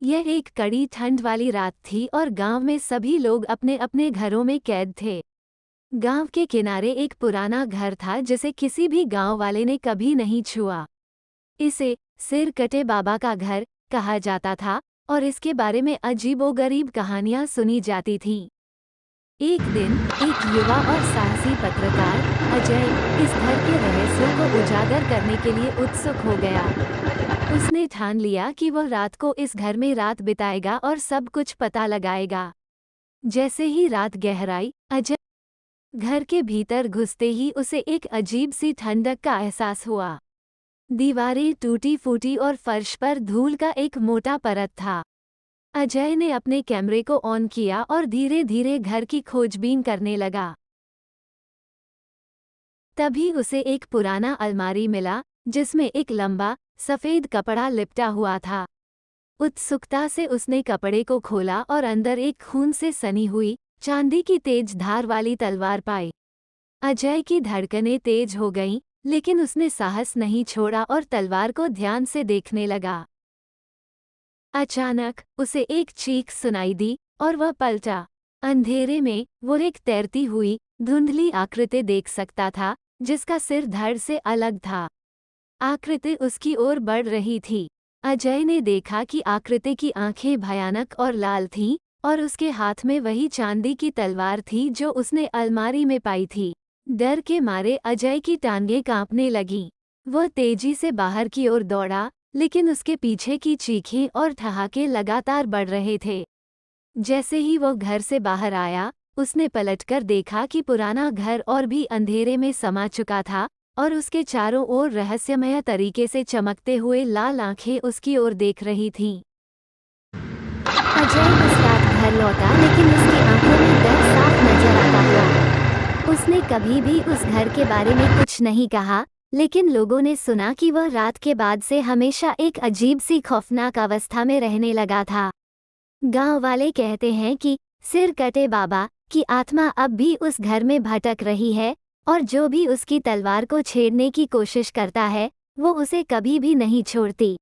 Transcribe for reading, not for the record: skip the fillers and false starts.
यह एक कड़ी ठंड वाली रात थी और गांव में सभी लोग अपने अपने घरों में कैद थे। गांव के किनारे एक पुराना घर था जिसे किसी भी गांव वाले ने कभी नहीं छुआ। इसे सिर कटे बाबा का घर कहा जाता था और इसके बारे में अजीबोगरीब कहानियां सुनी जाती थीं। एक दिन एक युवा और साहसी पत्रकार अजय इस घर के रहस्यों को उजागर करने के लिए उत्सुक हो गया। उसने ठान लिया कि वह रात को इस घर में रात बिताएगा और सब कुछ पता लगाएगा। जैसे ही रात गहराई अजय घर के भीतर घुसते ही उसे एक अजीब सी ठंडक का एहसास हुआ। दीवारें टूटी फूटी और फर्श पर धूल का एक मोटा परत था। अजय ने अपने कैमरे को ऑन किया और धीरे धीरे घर की खोजबीन करने लगा। तभी उसे एक पुराना अलमारी मिला जिसमें एक लंबा सफेद कपड़ा लिपटा हुआ था। उत्सुकता से उसने कपड़े को खोला और अंदर एक खून से सनी हुई चांदी की तेज धार वाली तलवार पाई। अजय की धड़कनें तेज हो गईं, लेकिन उसने साहस नहीं छोड़ा और तलवार को ध्यान से देखने लगा। अचानक उसे एक चीख सुनाई दी और वह पलटा। अंधेरे में वो एक तैरती हुई धुंधली आकृति देख सकता था जिसका सिर धड़ से अलग था। आकृति उसकी ओर बढ़ रही थी। अजय ने देखा कि आकृति की आंखें भयानक और लाल थीं और उसके हाथ में वही चांदी की तलवार थी जो उसने अलमारी में पाई थी। डर के मारे अजय की टांगें कांपने लगीं। वह तेजी से बाहर की ओर दौड़ा, लेकिन उसके पीछे की चीखें और ठहाके लगातार बढ़ रहे थे। जैसे ही वो घर से बाहर आया, उसने पलटकर देखा कि पुराना घर और भी अंधेरे में समा चुका था और उसके चारों ओर रहस्यमय तरीके से चमकते हुए लाल आंखें उसकी ओर देख रही थीं। अजय उस रात घर लौटा, लेकिन उसकी आंखों में डर साफ नजर आता था। उसने कभी भी उस घर के बारे में कुछ नहीं कहा, लेकिन लोगों ने सुना कि वह रात के बाद से हमेशा एक अजीब सी खौफनाक अवस्था में रहने लगा था। गांव वाले कहते हैं कि सिर कटे बाबा की आत्मा अब भी उस घर में भटक रही है और जो भी उसकी तलवार को छेड़ने की कोशिश करता है वो उसे कभी भी नहीं छोड़ती।